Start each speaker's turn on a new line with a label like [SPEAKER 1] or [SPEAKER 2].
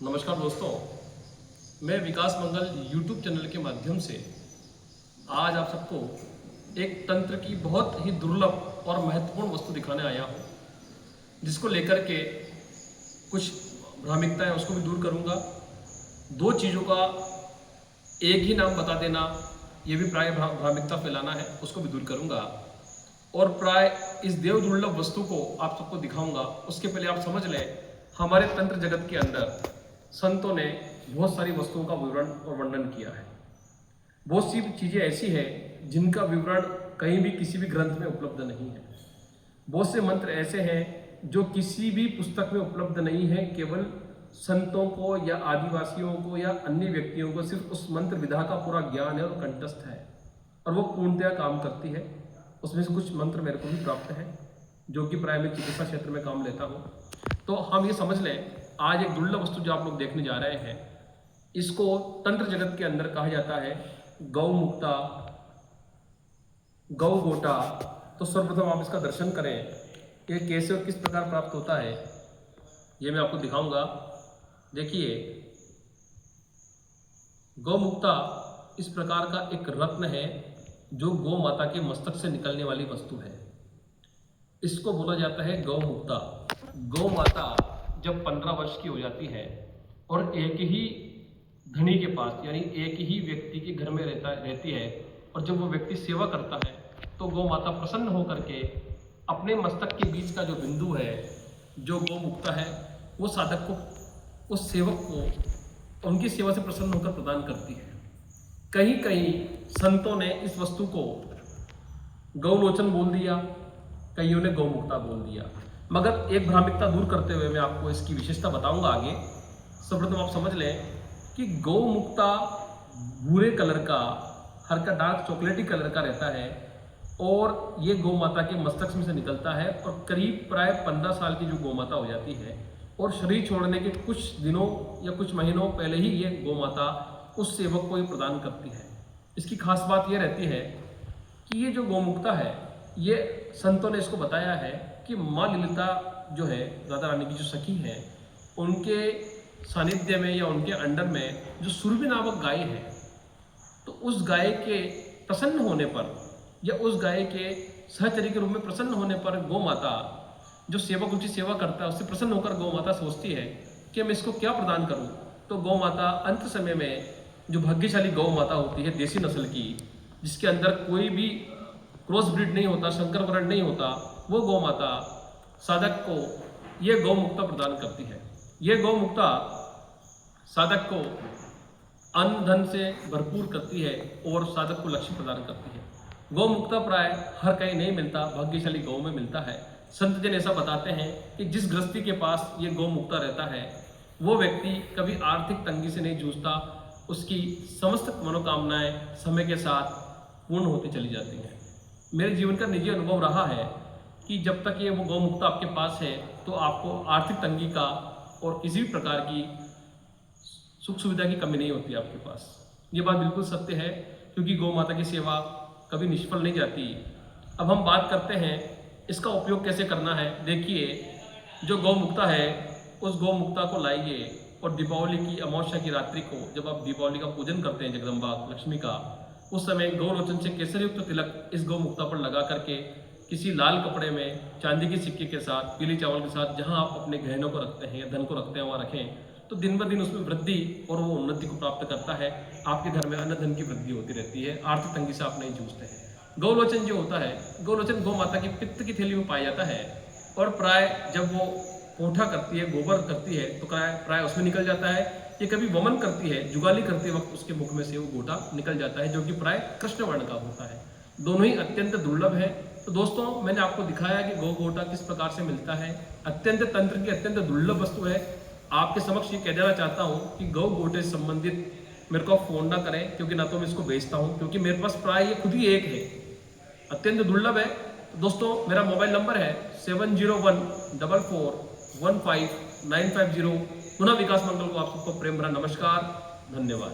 [SPEAKER 1] नमस्कार दोस्तों, मैं विकास मंगल यूट्यूब चैनल के माध्यम से आज आप सबको एक तंत्र की बहुत ही दुर्लभ और महत्वपूर्ण वस्तु दिखाने आया हूँ, जिसको लेकर के कुछ भ्रामिकता है उसको भी दूर करूँगा। दो चीज़ों का एक ही नाम बता देना, ये भी प्राय भ्रामिकता फैलाना है, उसको भी दूर करूँगा। और प्राय इस देव दुर्लभ वस्तु को आप सबको दिखाऊंगा। उसके पहले आप समझ लें, हमारे तंत्र जगत के अंदर संतों ने बहुत सारी वस्तुओं का विवरण और वर्णन किया है। बहुत सी चीज़ें ऐसी हैं जिनका विवरण कहीं भी किसी भी ग्रंथ में उपलब्ध नहीं है। बहुत से मंत्र ऐसे हैं जो किसी भी पुस्तक में उपलब्ध नहीं है। केवल संतों को या आदिवासियों को या अन्य व्यक्तियों को सिर्फ उस मंत्र विधा का पूरा ज्ञान है और कंठस्थ है, और वो पूर्णतया काम करती है। उसमें से कुछ मंत्र मेरे को भी प्राप्त है, जो कि प्राय मैं चिकित्सा क्षेत्र में काम लेता हूँ। तो हम ये समझ लें, आज एक दुर्लभ वस्तु जो आप लोग देखने जा रहे हैं, इसको तंत्र जगत के अंदर कहा जाता है गौ मुक्ता, गौ गोटा। तो सर्वप्रथम आप इसका दर्शन करें, ये कैसे और किस प्रकार प्राप्त होता है, ये मैं आपको दिखाऊंगा। देखिए, गौ मुक्ता इस प्रकार का एक रत्न है जो गौ माता के मस्तक से निकलने वाली वस्तु है। इसको बोला जाता है गौ मुक्ता। गौ माता जब 15 वर्ष की हो जाती है और एक ही धनी के पास, यानी एक ही व्यक्ति के घर में रहती है, और जब वो व्यक्ति सेवा करता है तो गौ माता प्रसन्न होकर के अपने मस्तक के बीच का जो बिंदु है, जो गौ मुक्ता है, वो साधक को, उस सेवक को उनकी सेवा से प्रसन्न होकर प्रदान करती है। कहीं कहीं संतों ने इस वस्तु को गौलोचन बोल दिया, कईयों ने गौमुक्ता बोल दिया। मगर एक भ्रामिकता दूर करते हुए मैं आपको इसकी विशेषता बताऊंगा आगे। सर्वप्रथम आप समझ लें कि गौमुक्ता भूरे कलर का, हल्का डार्क चॉकलेटी कलर का रहता है, और ये गौ माता के मस्तक में से निकलता है, और करीब प्राय 15 साल की जो गौ माता हो जाती है, और शरीर छोड़ने के कुछ दिनों या कुछ महीनों पहले ही ये गौ माता उस सेवक को ये प्रदान करती है। इसकी खास बात ये रहती है कि ये जो गौमुक्ता है, ये संतों ने इसको बताया है कि माँ ललिता जो है, राधा रानी की जो सखी है, उनके सानिध्य में या उनके अंडर में जो सुरभि नामक गाय है, तो उस गाय के प्रसन्न होने पर या उस गाय के सहचरी के रूप में प्रसन्न होने पर गौ माता, जो सेवक उनकी सेवा करता है, उससे प्रसन्न होकर गौ माता सोचती है कि मैं इसको क्या प्रदान करूं। तो गौ माता अंत समय में, जो भाग्यशाली गौ माता होती है देसी नस्ल की, जिसके अंदर कोई भी क्रॉस ब्रीड नहीं होता, संकर वर्ण नहीं होता, वो गौ माता साधक को ये गौ मुक्ता प्रदान करती है। ये गौ मुक्ता साधक को अन्न धन से भरपूर करती है और साधक को लक्ष्य प्रदान करती है। गौ मुक्ता प्राय हर कहीं नहीं मिलता, भाग्यशाली गौ में मिलता है। संत जन ऐसा बताते हैं कि जिस गृहस्थी के पास ये गौ मुक्ता रहता है, वो व्यक्ति कभी आर्थिक तंगी से नहीं जूझता, उसकी समस्त मनोकामनाएं समय के साथ पूर्ण होती चली जाती हैं। मेरे जीवन का निजी अनुभव रहा है कि जब तक ये वो गौ मुक्ता आपके पास है, तो आपको आर्थिक तंगी का और किसी भी प्रकार की सुख सुविधा की कमी नहीं होती आपके पास। ये बात बिल्कुल सत्य है, क्योंकि गौ माता की सेवा कभी निष्फल नहीं जाती। अब हम बात करते हैं इसका उपयोग कैसे करना है। देखिए, जो गौ मुक्ता है, उस गौ मुक्ता को लाइए और दीपावली की अमावस्या की रात्रि को, जब आप दीपावली का पूजन करते हैं जगदम्बा लक्ष्मी का, उस समय गौलोचन से केसरयुक्त तिलक इस गौ मुक्ता पर लगा करके किसी लाल कपड़े में चांदी के सिक्के के साथ, पीले चावल के साथ, जहां आप अपने गहनों को रखते हैं या धन को रखते हैं वहां रखें, तो दिन ब दिन उसमें वृद्धि और वो उन्नति को प्राप्त करता है। आपके घर में अन्न धन की वृद्धि होती रहती है, आर्थिक तंगी से आप नहीं जूझते हैं। गौलोचन जो होता है, गौलोचन गौ माता की पित्त की थैली में पाया जाता है, और प्राय जब वो पोठा करती है, गोबर करती है, तो प्राय उसमें निकल जाता है। ये कभी वमन करती है, जुगाली करते वक्त उसके मुख में से वो गोटा निकल जाता है, जो कि प्राय कृष्ण वर्ण का होता है। दोनों ही अत्यंत दुर्लभ है। तो दोस्तों, मैंने आपको दिखाया कि गौ गोटा किस प्रकार से मिलता है। अत्यंत तंत्र की अत्यंत दुर्लभ वस्तु है। आपके समक्ष ये कह देना चाहता हूँ कि गौ गोटे से संबंधित मेरे को फोन ना करें, क्योंकि ना तो मैं इसको बेचता हूँ, क्योंकि मेरे पास प्राय ये खुद ही एक है, अत्यंत दुर्लभ है। दोस्तों, मेरा मोबाइल नंबर है 7014415950। पुनः विकास मंगल को आप सबको प्रेम भरा नमस्कार, धन्यवाद।